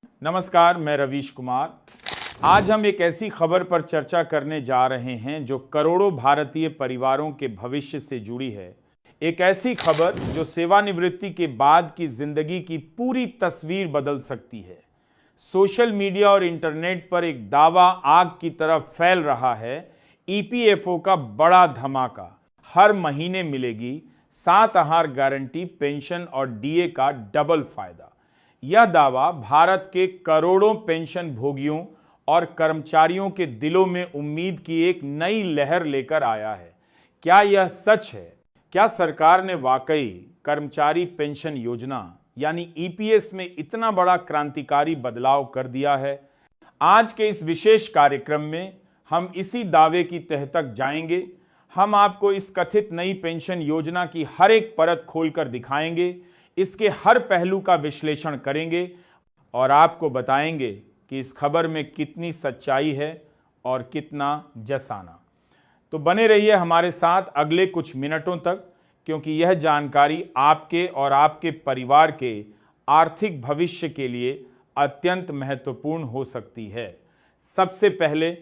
नमस्कार, मैं रवीश कुमार। आज हम एक ऐसी खबर पर चर्चा करने जा रहे हैं जो करोड़ों भारतीय परिवारों के भविष्य से जुड़ी है। एक ऐसी खबर जो सेवानिवृत्ति के बाद की जिंदगी की पूरी तस्वीर बदल सकती है। सोशल मीडिया और इंटरनेट पर एक दावा आग की तरह फैल रहा है। ईपीएफओ का बड़ा धमाका, हर महीने मिलेगी 7 आहार गारंटी, पेंशन और डीए का डबल फायदा। यह दावा भारत के करोड़ों पेंशन भोगियों और कर्मचारियों के दिलों में उम्मीद की एक नई लहर लेकर आया है। क्या यह सच है? क्या सरकार ने वाकई कर्मचारी पेंशन योजना यानी ईपीएस में इतना बड़ा क्रांतिकारी बदलाव कर दिया है? आज के इस विशेष कार्यक्रम में हम इसी दावे की तह तक जाएंगे। हम आपको इस कथित नई पेंशन योजना की हर एक परत खोलकर दिखाएंगे, इसके हर पहलू का विश्लेषण करेंगे और आपको बताएंगे कि इस खबर में कितनी सच्चाई है और कितना जसाना। तो बने रहिए हमारे साथ अगले कुछ मिनटों तक, क्योंकि यह जानकारी आपके और आपके परिवार के आर्थिक भविष्य के लिए अत्यंत महत्वपूर्ण हो सकती है। सबसे पहले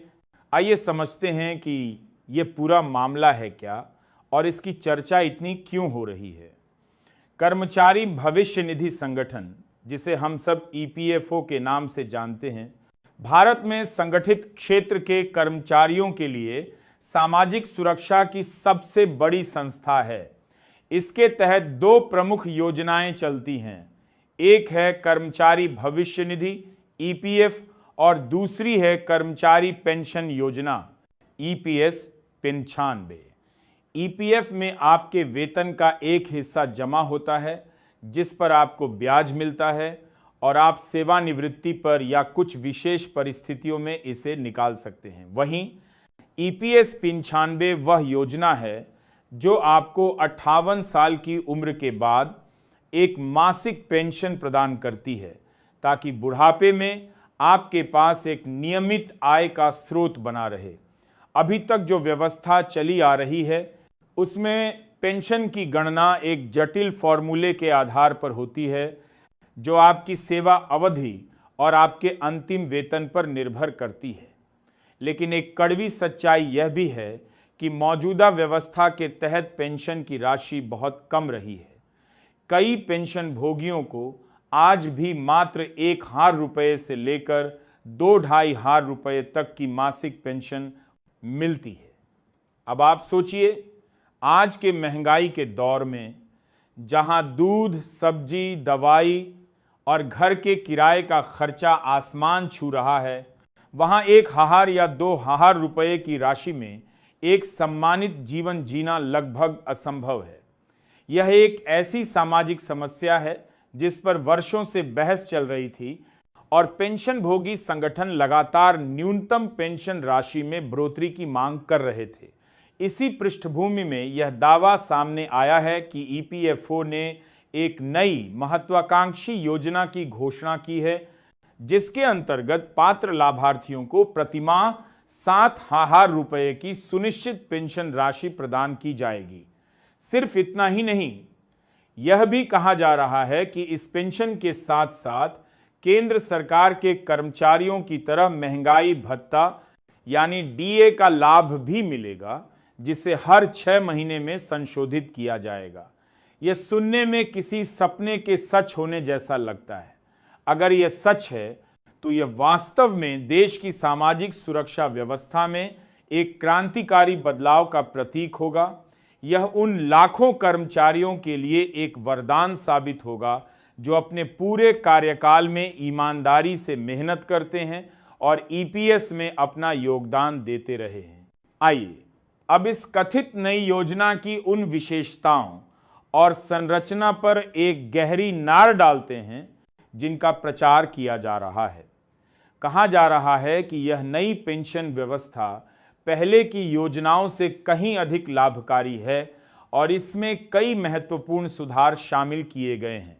आइए समझते हैं कि यह पूरा मामला है क्या और इसकी चर्चा इतनी क्यों हो रही है। कर्मचारी भविष्य निधि संगठन, जिसे हम सब ईपीएफओ के नाम से जानते हैं, भारत में संगठित क्षेत्र के कर्मचारियों के लिए सामाजिक सुरक्षा की सबसे बड़ी संस्था है। इसके तहत दो प्रमुख योजनाएं चलती हैं। एक है कर्मचारी भविष्य निधि ईपीएफ और दूसरी है कर्मचारी पेंशन योजना ईपीएस 95। ईपीएफ में आपके वेतन का एक हिस्सा जमा होता है जिस पर आपको ब्याज मिलता है और आप सेवानिवृत्ति पर या कुछ विशेष परिस्थितियों में इसे निकाल सकते हैं। वहीं ईपीएस 95 वह योजना है जो आपको 58 साल की उम्र के बाद एक मासिक पेंशन प्रदान करती है, ताकि बुढ़ापे में आपके पास एक नियमित आय का स्रोत बना रहे। अभी तक जो व्यवस्था चली आ रही है उसमें पेंशन की गणना एक जटिल फॉर्मूले के आधार पर होती है, जो आपकी सेवा अवधि और आपके अंतिम वेतन पर निर्भर करती है। लेकिन एक कड़वी सच्चाई यह भी है कि मौजूदा व्यवस्था के तहत पेंशन की राशि बहुत कम रही है। कई पेंशन भोगियों को आज भी मात्र 1,000 रुपये से लेकर 2,500 रुपये तक की मासिक पेंशन मिलती है। अब आप सोचिए, आज के महंगाई के दौर में जहां दूध, सब्जी, दवाई और घर के किराए का खर्चा आसमान छू रहा है, वहां 1,000 या 2,000 रुपये की राशि में एक सम्मानित जीवन जीना लगभग असंभव है। यह एक ऐसी सामाजिक समस्या है जिस पर वर्षों से बहस चल रही थी और पेंशन भोगी संगठन लगातार न्यूनतम पेंशन राशि में बढ़ोतरी की मांग कर रहे थे। इसी पृष्ठभूमि में यह दावा सामने आया है कि ईपीएफओ ने एक नई महत्वाकांक्षी योजना की घोषणा की है, जिसके अंतर्गत पात्र लाभार्थियों को प्रतिमाह 7,000 रुपये की सुनिश्चित पेंशन राशि प्रदान की जाएगी। सिर्फ इतना ही नहीं, यह भी कहा जा रहा है कि इस पेंशन के साथ साथ केंद्र सरकार के कर्मचारियों की तरह महंगाई भत्ता यानी डीए का लाभ भी मिलेगा, जिसे हर 6 महीने में संशोधित किया जाएगा। यह सुनने में किसी सपने के सच होने जैसा लगता है। अगर यह सच है तो यह वास्तव में देश की सामाजिक सुरक्षा व्यवस्था में एक क्रांतिकारी बदलाव का प्रतीक होगा। यह उन लाखों कर्मचारियों के लिए एक वरदान साबित होगा जो अपने पूरे कार्यकाल में ईमानदारी से मेहनत करते हैं और ईपीएस में अपना योगदान देते रहे हैं। आइए अब इस कथित नई योजना की उन विशेषताओं और संरचना पर एक गहरी नार डालते हैं जिनका प्रचार किया जा रहा है। कहा जा रहा है कि यह नई पेंशन व्यवस्था पहले की योजनाओं से कहीं अधिक लाभकारी है और इसमें कई महत्वपूर्ण सुधार शामिल किए गए हैं।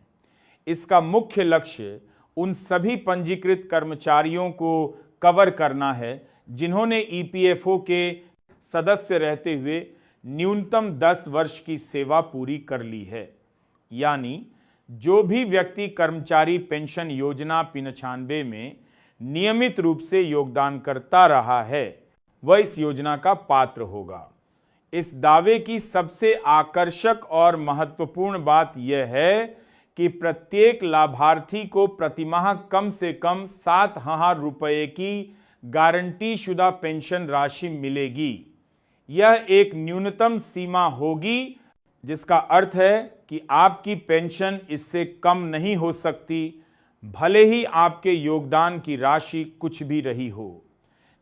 इसका मुख्य लक्ष्य उन सभी पंजीकृत कर्मचारियों को कवर करना है जिन्होंने ईपीएफओ के सदस्य रहते हुए न्यूनतम 10 वर्ष की सेवा पूरी कर ली है। यानी जो भी व्यक्ति कर्मचारी पेंशन योजना 95 में नियमित रूप से योगदान करता रहा है वह इस योजना का पात्र होगा। इस दावे की सबसे आकर्षक और महत्वपूर्ण बात यह है कि प्रत्येक लाभार्थी को प्रतिमाह कम से कम 7,000 रुपये की गारंटी शुदा पेंशन राशि मिलेगी। यह एक न्यूनतम सीमा होगी, जिसका अर्थ है कि आपकी पेंशन इससे कम नहीं हो सकती, भले ही आपके योगदान की राशि कुछ भी रही हो।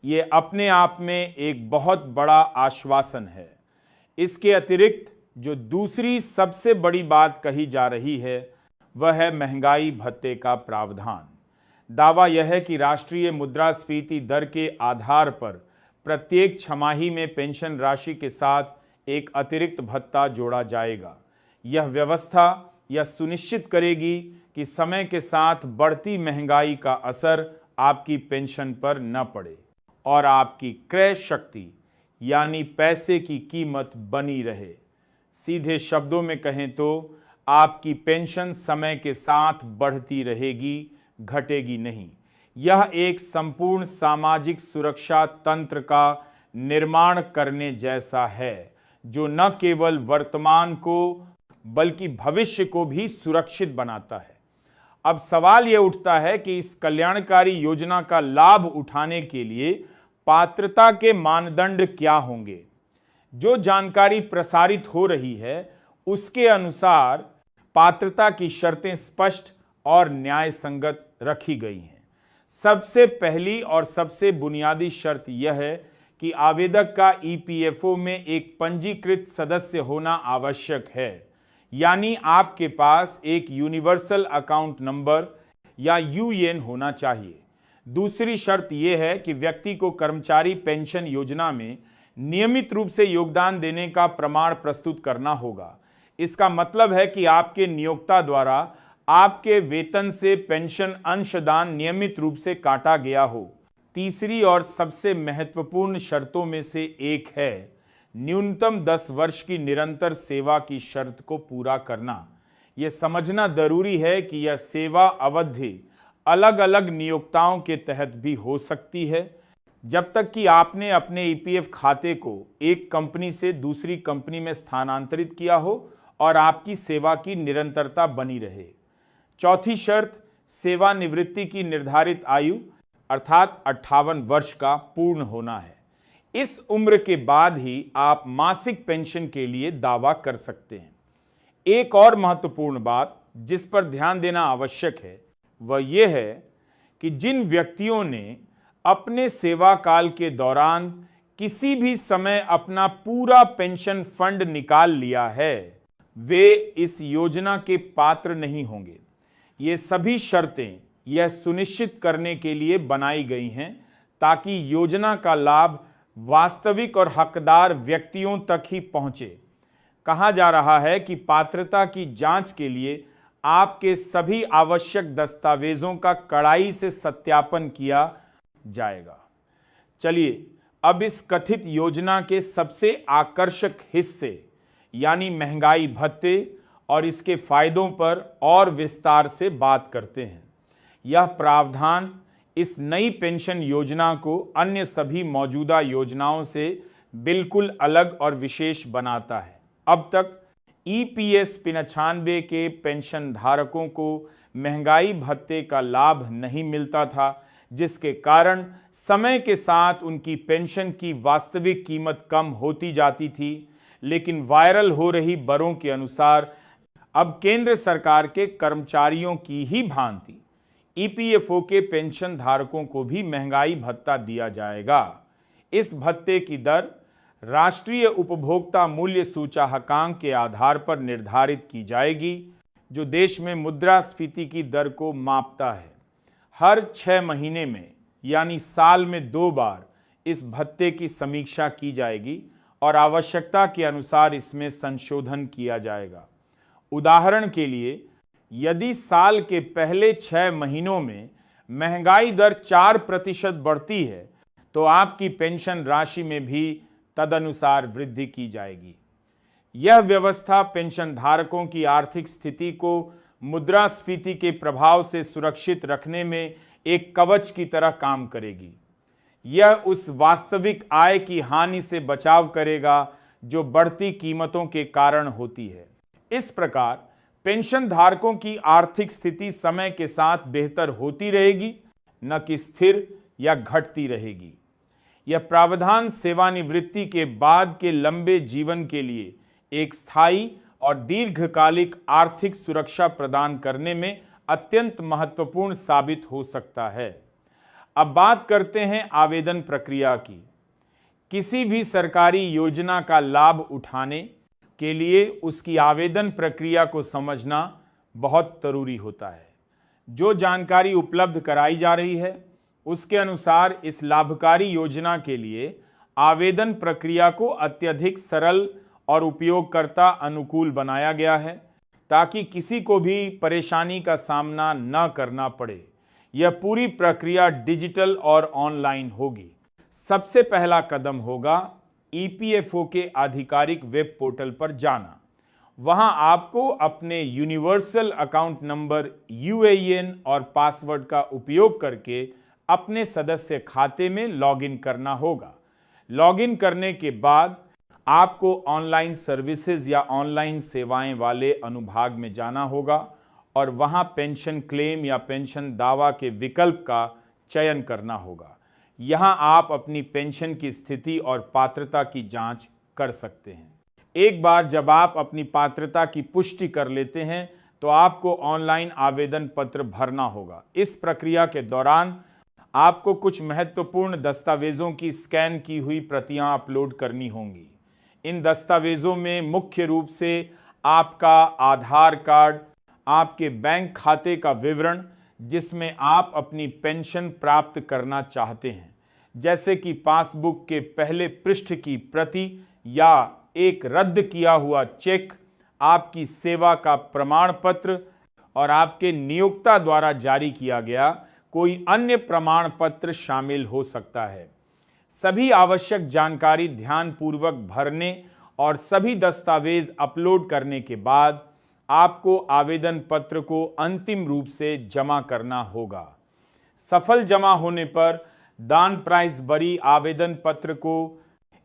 ये अपने आप में एक बहुत बड़ा आश्वासन है। इसके अतिरिक्त जो दूसरी सबसे बड़ी बात कही जा रही है वह है महंगाई भत्ते का प्रावधान। दावा यह है कि राष्ट्रीय मुद्रास्फीति दर के आधार पर प्रत्येक छमाही में पेंशन राशि के साथ एक अतिरिक्त भत्ता जोड़ा जाएगा। यह व्यवस्था यह सुनिश्चित करेगी कि समय के साथ बढ़ती महंगाई का असर आपकी पेंशन पर न पड़े और आपकी क्रय शक्ति यानी पैसे की कीमत बनी रहे। सीधे शब्दों में कहें तो आपकी पेंशन समय के साथ बढ़ती रहेगी, घटेगी नहीं। यह एक संपूर्ण सामाजिक सुरक्षा तंत्र का निर्माण करने जैसा है, जो न केवल वर्तमान को बल्कि भविष्य को भी सुरक्षित बनाता है। अब सवाल यह उठता है कि इस कल्याणकारी योजना का लाभ उठाने के लिए पात्रता के मानदंड क्या होंगे। जो जानकारी प्रसारित हो रही है उसके अनुसार पात्रता की शर्तें स्पष्ट और न्याय संगत रखी गई हैं। सबसे पहली और सबसे बुनियादी शर्त यह है कि आवेदक का ईपीएफओ में एक पंजीकृत सदस्य होना आवश्यक है, यानी आपके पास एक यूनिवर्सल अकाउंट नंबर या यूएएन होना चाहिए। दूसरी शर्त यह है कि व्यक्ति को कर्मचारी पेंशन योजना में नियमित रूप से योगदान देने का प्रमाण प्रस्तुत करना होगा। इसका मतलब है कि आपके नियोक्ता द्वारा आपके वेतन से पेंशन अंशदान नियमित रूप से काटा गया हो। तीसरी और सबसे महत्वपूर्ण शर्तों में से एक है न्यूनतम 10 वर्ष की निरंतर सेवा की शर्त को पूरा करना। यह समझना जरूरी है कि यह सेवा अवधि अलग अलग नियोक्ताओं के तहत भी हो सकती है, जब तक कि आपने अपने ईपीएफ खाते को एक कंपनी से दूसरी कंपनी में स्थानांतरित किया हो और आपकी सेवा की निरंतरता बनी रहे। चौथी शर्त सेवानिवृत्ति की निर्धारित आयु अर्थात 58 वर्ष का पूर्ण होना है। इस उम्र के बाद ही आप मासिक पेंशन के लिए दावा कर सकते हैं। एक और महत्वपूर्ण बात जिस पर ध्यान देना आवश्यक है वह यह है कि जिन व्यक्तियों ने अपने सेवा काल के दौरान किसी भी समय अपना पूरा पेंशन फंड निकाल लिया है वे इस योजना के पात्र नहीं होंगे। ये सभी शर्तें यह सुनिश्चित करने के लिए बनाई गई हैं ताकि योजना का लाभ वास्तविक और हकदार व्यक्तियों तक ही पहुंचे। कहा जा रहा है कि पात्रता की जांच के लिए आपके सभी आवश्यक दस्तावेजों का कड़ाई से सत्यापन किया जाएगा। चलिए अब इस कथित योजना के सबसे आकर्षक हिस्से यानी महंगाई भत्ते और इसके फायदों पर और विस्तार से बात करते हैं। यह प्रावधान इस नई पेंशन योजना को अन्य सभी मौजूदा योजनाओं से बिल्कुल अलग और विशेष बनाता है। अब तक ईपीएस 95 के पेंशन धारकों को महंगाई भत्ते का लाभ नहीं मिलता था, जिसके कारण समय के साथ उनकी पेंशन की वास्तविक कीमत कम होती जाती थी। लेकिन वायरल हो रही खबरों के अनुसार अब केंद्र सरकार के कर्मचारियों की ही भांति ईपीएफओ के पेंशन धारकों को भी महंगाई भत्ता दिया जाएगा। इस भत्ते की दर राष्ट्रीय उपभोक्ता मूल्य सूचकांक के आधार पर निर्धारित की जाएगी, जो देश में मुद्रास्फीति की दर को मापता है। हर 6 महीने में यानी साल में 2 बार इस भत्ते की समीक्षा की जाएगी और आवश्यकता के अनुसार इसमें संशोधन किया जाएगा। उदाहरण के लिए, यदि साल के पहले 6 महीनों में महंगाई दर 4% बढ़ती है तो आपकी पेंशन राशि में भी तदनुसार वृद्धि की जाएगी। यह व्यवस्था पेंशन धारकों की आर्थिक स्थिति को मुद्रास्फीति के प्रभाव से सुरक्षित रखने में एक कवच की तरह काम करेगी। यह उस वास्तविक आय की हानि से बचाव करेगा जो बढ़ती कीमतों के कारण होती है। इस प्रकार पेंशन धारकों की आर्थिक स्थिति समय के साथ बेहतर होती रहेगी, न कि स्थिर या घटती रहेगी। यह प्रावधान सेवानिवृत्ति के बाद के लंबे जीवन के लिए एक स्थायी और दीर्घकालिक आर्थिक सुरक्षा प्रदान करने में अत्यंत महत्वपूर्ण साबित हो सकता है। अब बात करते हैं आवेदन प्रक्रिया की। किसी भी सरकारी योजना का लाभ उठाने के लिए उसकी आवेदन प्रक्रिया को समझना बहुत जरूरी होता है। जो जानकारी उपलब्ध कराई जा रही है उसके अनुसार इस लाभकारी योजना के लिए आवेदन प्रक्रिया को अत्यधिक सरल और उपयोगकर्ता अनुकूल बनाया गया है ताकि किसी को भी परेशानी का सामना न करना पड़े। यह पूरी प्रक्रिया डिजिटल और ऑनलाइन होगी। सबसे पहला कदम होगा ईपीएफओ के आधिकारिक वेब पोर्टल पर जाना। वहां आपको अपने यूनिवर्सल अकाउंट नंबर यूएएन और पासवर्ड का उपयोग करके अपने सदस्य खाते में लॉगिन करना होगा। लॉगिन करने के बाद आपको ऑनलाइन सर्विसेज या ऑनलाइन सेवाएं वाले अनुभाग में जाना होगा और वहां पेंशन क्लेम या पेंशन दावा के विकल्प का चयन करना होगा। यहां आप अपनी पेंशन की स्थिति और पात्रता की जांच कर सकते हैं। एक बार जब आप अपनी पात्रता की पुष्टि कर लेते हैं तो आपको ऑनलाइन आवेदन पत्र भरना होगा। इस प्रक्रिया के दौरान आपको कुछ महत्वपूर्ण दस्तावेजों की स्कैन की हुई प्रतियां अपलोड करनी होंगी। इन दस्तावेजों में मुख्य रूप से आपका आधार कार्ड, आपके बैंक खाते का विवरण जिसमें आप अपनी पेंशन प्राप्त करना चाहते हैं, जैसे कि पासबुक के पहले पृष्ठ की प्रति या एक रद्द किया हुआ चेक, आपकी सेवा का प्रमाण पत्र और आपके नियोक्ता द्वारा जारी किया गया कोई अन्य प्रमाण पत्र शामिल हो सकता है। सभी आवश्यक जानकारी ध्यानपूर्वक भरने और सभी दस्तावेज अपलोड करने के बाद आपको आवेदन पत्र को अंतिम रूप से जमा करना होगा। सफल जमा होने पर दान प्राइस भरी आवेदन पत्र को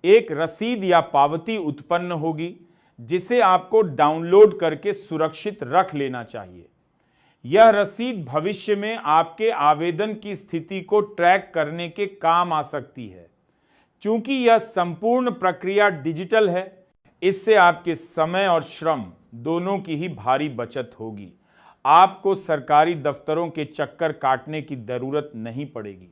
एक रसीद या पावती उत्पन्न होगी जिसे आपको डाउनलोड करके सुरक्षित रख लेना चाहिए। यह रसीद भविष्य में आपके आवेदन की स्थिति को ट्रैक करने के काम आ सकती है। चूंकि यह संपूर्ण प्रक्रिया डिजिटल है, इससे आपके समय और श्रम दोनों की ही भारी बचत होगी। आपको सरकारी दफ्तरों के चक्कर काटने की जरूरत नहीं पड़ेगी।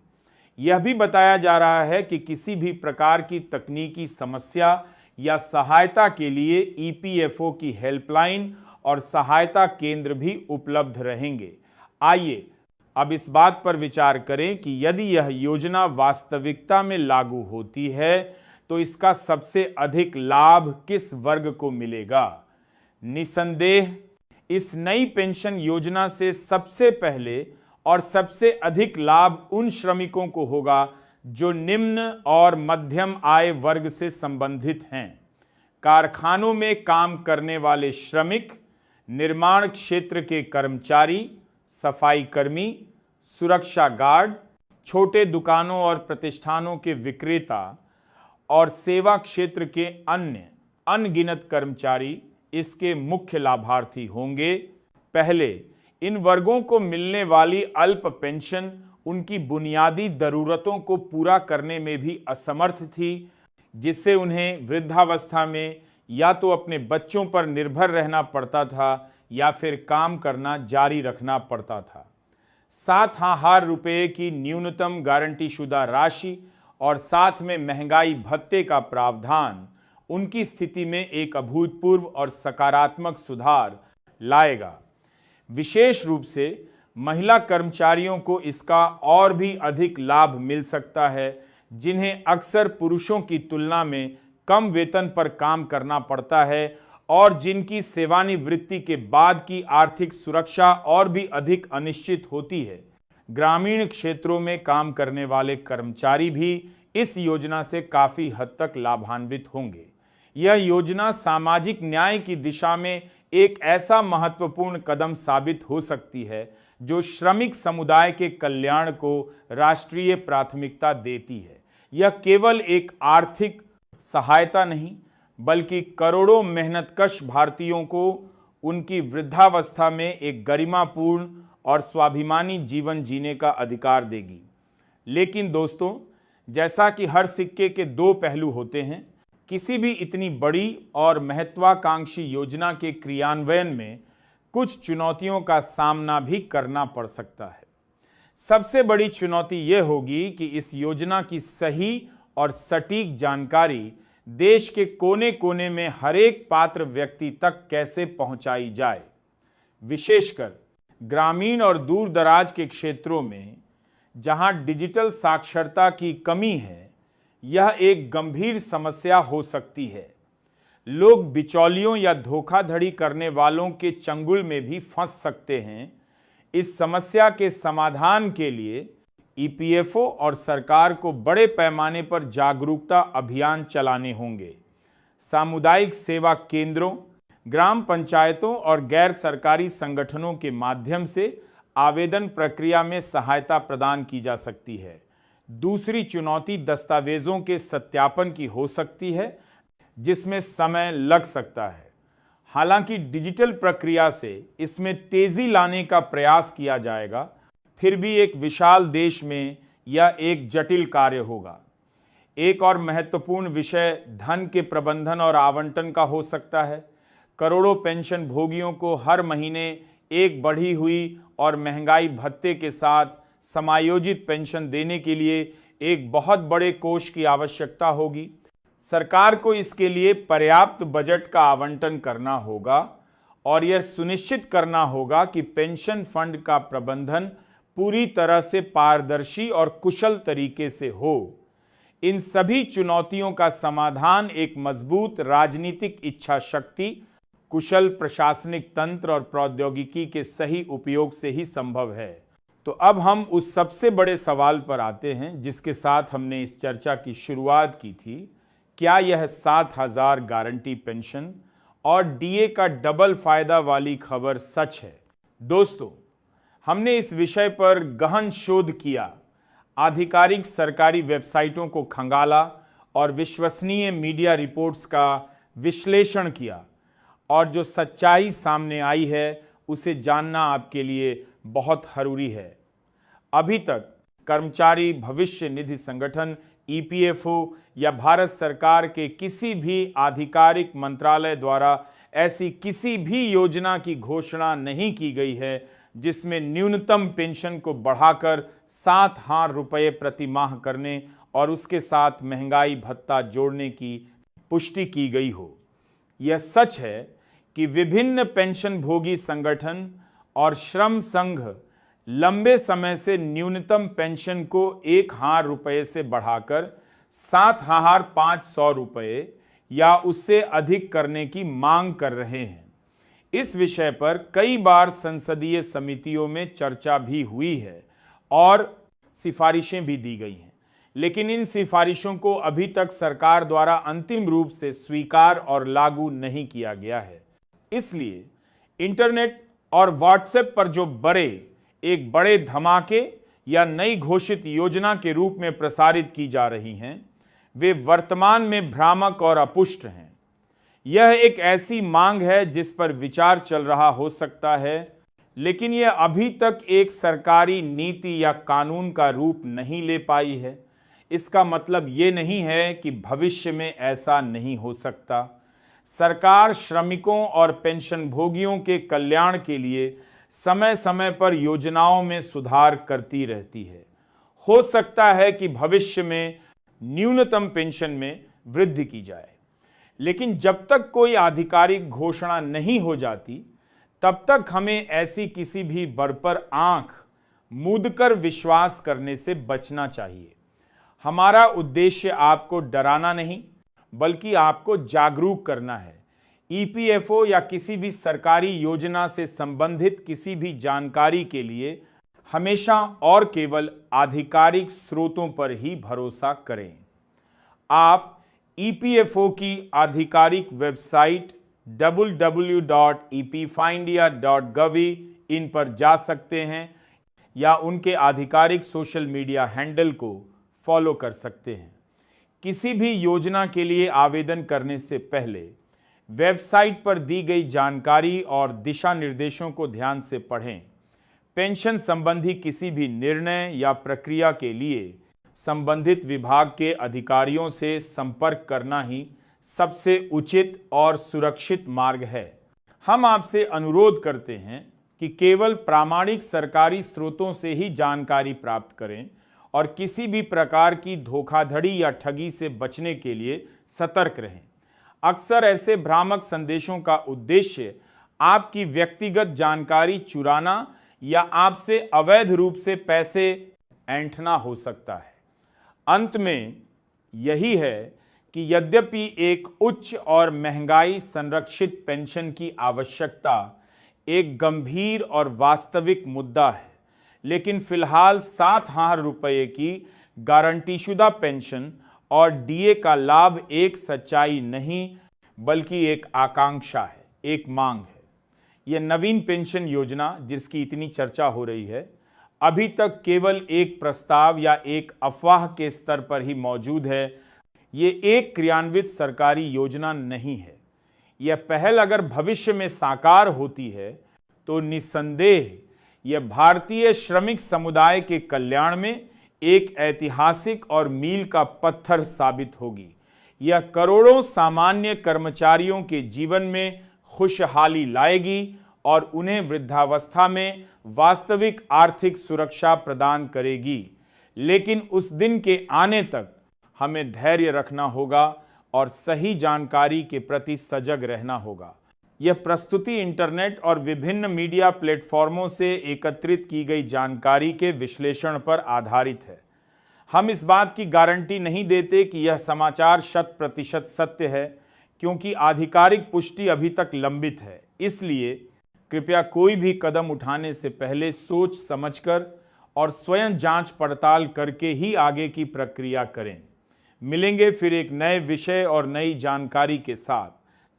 यह भी बताया जा रहा है कि किसी भी प्रकार की तकनीकी समस्या या सहायता के लिए ईपीएफओ की हेल्पलाइन और सहायता केंद्र भी उपलब्ध रहेंगे। आइए अब इस बात पर विचार करें कि यदि यह योजना वास्तविकता में लागू होती है तो इसका सबसे अधिक लाभ किस वर्ग को मिलेगा। निसंदेह इस नई पेंशन योजना से सबसे पहले और सबसे अधिक लाभ उन श्रमिकों को होगा जो निम्न और मध्यम आय वर्ग से संबंधित हैं। कारखानों में काम करने वाले श्रमिक, निर्माण क्षेत्र के कर्मचारी, सफाई कर्मी, सुरक्षा गार्ड, छोटे दुकानों और प्रतिष्ठानों के विक्रेता और सेवा क्षेत्र के अन्य अनगिनत कर्मचारी इसके मुख्य लाभार्थी होंगे। पहले इन वर्गों को मिलने वाली अल्प पेंशन उनकी बुनियादी जरूरतों को पूरा करने में भी असमर्थ थी, जिससे उन्हें वृद्धावस्था में या तो अपने बच्चों पर निर्भर रहना पड़ता था या फिर काम करना जारी रखना पड़ता था। 7,000 रुपये की न्यूनतम गारंटीशुदा राशि और साथ में महंगाई भत्ते का प्रावधान उनकी स्थिति में एक अभूतपूर्व और सकारात्मक सुधार लाएगा। विशेष रूप से महिला कर्मचारियों को इसका और भी अधिक लाभ मिल सकता है, जिन्हें अक्सर पुरुषों की तुलना में कम वेतन पर काम करना पड़ता है और जिनकी सेवानिवृत्ति के बाद की आर्थिक सुरक्षा और भी अधिक अनिश्चित होती है। ग्रामीण क्षेत्रों में काम करने वाले कर्मचारी भी इस योजना से काफी हद तक लाभान्वित होंगे। यह योजना सामाजिक न्याय की दिशा में एक ऐसा महत्वपूर्ण कदम साबित हो सकती है जो श्रमिक समुदाय के कल्याण को राष्ट्रीय प्राथमिकता देती है। यह केवल एक आर्थिक सहायता नहीं, बल्कि करोड़ों मेहनतकश भारतीयों को उनकी वृद्धावस्था में एक गरिमापूर्ण और स्वाभिमानी जीवन जीने का अधिकार देगी। लेकिन दोस्तों, जैसा कि हर सिक्के के दो पहलू होते हैं, किसी भी इतनी बड़ी और महत्वाकांक्षी योजना के क्रियान्वयन में कुछ चुनौतियों का सामना भी करना पड़ सकता है। सबसे बड़ी चुनौती यह होगी कि इस योजना की सही और सटीक जानकारी देश के कोने कोने में हर एक पात्र व्यक्ति तक कैसे पहुंचाई जाए। विशेषकर ग्रामीण और दूर दराज के क्षेत्रों में जहां डिजिटल साक्षरता की कमी है, यह एक गंभीर समस्या हो सकती है। लोग बिचौलियों या धोखाधड़ी करने वालों के चंगुल में भी फंस सकते हैं। इस समस्या के समाधान के लिए ईपीएफओ और सरकार को बड़े पैमाने पर जागरूकता अभियान चलाने होंगे। सामुदायिक सेवा केंद्रों, ग्राम पंचायतों और गैर सरकारी संगठनों के माध्यम से आवेदन प्रक्रिया में सहायता प्रदान की जा सकती है। दूसरी चुनौती दस्तावेजों के सत्यापन की हो सकती है, जिसमें समय लग सकता है। हालांकि डिजिटल प्रक्रिया से इसमें तेजी लाने का प्रयास किया जाएगा, फिर भी एक विशाल देश में यह एक जटिल कार्य होगा। एक और महत्वपूर्ण विषय धन के प्रबंधन और आवंटन का हो सकता है। करोड़ों पेंशन भोगियों को हर महीने एक बढ़ी हुई और महंगाई भत्ते के साथ समायोजित पेंशन देने के लिए एक बहुत बड़े कोष की आवश्यकता होगी। सरकार को इसके लिए पर्याप्त बजट का आवंटन करना होगा और यह सुनिश्चित करना होगा कि पेंशन फंड का प्रबंधन पूरी तरह से पारदर्शी और कुशल तरीके से हो। इन सभी चुनौतियों का समाधान एक मजबूत राजनीतिक इच्छा शक्ति, कुशल प्रशासनिक तंत्र और प्रौद्योगिकी के सही उपयोग से ही संभव है। तो अब हम उस सबसे बड़े सवाल पर आते हैं जिसके साथ हमने इस चर्चा की शुरुआत की थी। क्या यह 7,000 गारंटी पेंशन और डीए का डबल फायदा वाली खबर सच है? दोस्तों, हमने इस विषय पर गहन शोध किया, आधिकारिक सरकारी वेबसाइटों को खंगाला और विश्वसनीय मीडिया रिपोर्ट्स का विश्लेषण किया, और जो सच्चाई सामने आई है उसे जानना आपके लिए बहुत जरूरी है। अभी तक कर्मचारी भविष्य निधि संगठन ईपीएफओ या भारत सरकार के किसी भी आधिकारिक मंत्रालय द्वारा ऐसी किसी भी योजना की घोषणा नहीं की गई है जिसमें न्यूनतम पेंशन को बढ़ाकर 7,000 रुपये प्रति माह करने और उसके साथ महंगाई भत्ता जोड़ने की पुष्टि की गई हो। यह सच है कि विभिन्न पेंशन भोगी संगठन और श्रम संघ लंबे समय से न्यूनतम पेंशन को 1,000 रुपये से बढ़ाकर 7,500 रुपये या उससे अधिक करने की मांग कर रहे हैं। इस विषय पर कई बार संसदीय समितियों में चर्चा भी हुई है और सिफारिशें भी दी गई हैं, लेकिन इन सिफारिशों को अभी तक सरकार द्वारा अंतिम रूप से स्वीकार और लागू नहीं किया गया है। इसलिए इंटरनेट और व्हाट्सएप पर जो एक बड़े धमाके या नई घोषित योजना के रूप में प्रसारित की जा रही हैं, वे वर्तमान में भ्रामक और अपुष्ट हैं। यह एक ऐसी मांग है जिस पर विचार चल रहा हो सकता है, लेकिन यह अभी तक एक सरकारी नीति या कानून का रूप नहीं ले पाई है। इसका मतलब ये नहीं है कि भविष्य में ऐसा नहीं हो सकता। सरकार श्रमिकों और पेंशन भोगियों के कल्याण के लिए समय समय पर योजनाओं में सुधार करती रहती है। हो सकता है कि भविष्य में न्यूनतम पेंशन में वृद्धि की जाए, लेकिन जब तक कोई आधिकारिक घोषणा नहीं हो जाती, तब तक हमें ऐसी किसी भी बर पर आंख मूंदकर विश्वास करने से बचना चाहिए। हमारा उद्देश्य आपको डराना नहीं, बल्कि आपको जागरूक करना है। ईपीएफओ या किसी भी सरकारी योजना से संबंधित किसी भी जानकारी के लिए हमेशा और केवल आधिकारिक स्रोतों पर ही भरोसा करें। आप ईपीएफओ की आधिकारिक वेबसाइट www.epfindia.gov इन पर जा सकते हैं या उनके आधिकारिक सोशल मीडिया हैंडल को फॉलो कर सकते हैं। किसी भी योजना के लिए आवेदन करने से पहले वेबसाइट पर दी गई जानकारी और दिशा निर्देशों को ध्यान से पढ़ें। पेंशन संबंधी किसी भी निर्णय या प्रक्रिया के लिए संबंधित विभाग के अधिकारियों से संपर्क करना ही सबसे उचित और सुरक्षित मार्ग है। हम आपसे अनुरोध करते हैं कि केवल प्रामाणिक सरकारी स्रोतों से ही जानकारी प्राप्त करें और किसी भी प्रकार की धोखाधड़ी या ठगी से बचने के लिए सतर्क रहें। अक्सर ऐसे भ्रामक संदेशों का उद्देश्य आपकी व्यक्तिगत जानकारी चुराना या आपसे अवैध रूप से पैसे ऐंठना हो सकता है। अंत में यही है कि यद्यपि एक उच्च और महंगाई संरक्षित पेंशन की आवश्यकता एक गंभीर और वास्तविक मुद्दा है, लेकिन फिलहाल 7,000 रुपये की गारंटीशुदा पेंशन और डीए का लाभ एक सच्चाई नहीं बल्कि एक आकांक्षा है, एक मांग है। यह नवीन पेंशन योजना जिसकी इतनी चर्चा हो रही है, अभी तक केवल एक प्रस्ताव या एक अफवाह के स्तर पर ही मौजूद है। ये एक क्रियान्वित सरकारी योजना नहीं है। यह पहल अगर भविष्य में साकार होती है तो निस्संदेह यह भारतीय श्रमिक समुदाय के कल्याण में एक ऐतिहासिक और मील का पत्थर साबित होगी। यह करोड़ों सामान्य कर्मचारियों के जीवन में खुशहाली लाएगी और उन्हें वृद्धावस्था में वास्तविक आर्थिक सुरक्षा प्रदान करेगी। लेकिन उस दिन के आने तक हमें धैर्य रखना होगा और सही जानकारी के प्रति सजग रहना होगा। यह प्रस्तुति इंटरनेट और विभिन्न मीडिया प्लेटफॉर्मों से एकत्रित की गई जानकारी के विश्लेषण पर आधारित है। हम इस बात की गारंटी नहीं देते कि यह समाचार 100% सत्य है, क्योंकि आधिकारिक पुष्टि अभी तक लंबित है। इसलिए कृपया कोई भी कदम उठाने से पहले सोच समझकर और स्वयं जांच पड़ताल करके ही आगे की प्रक्रिया करें। मिलेंगे फिर एक नए विषय और नई जानकारी के साथ।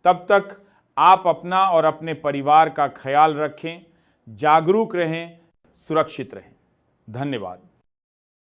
तब तक आप अपना और अपने परिवार का ख्याल रखें, जागरूक रहें, सुरक्षित रहें। धन्यवाद।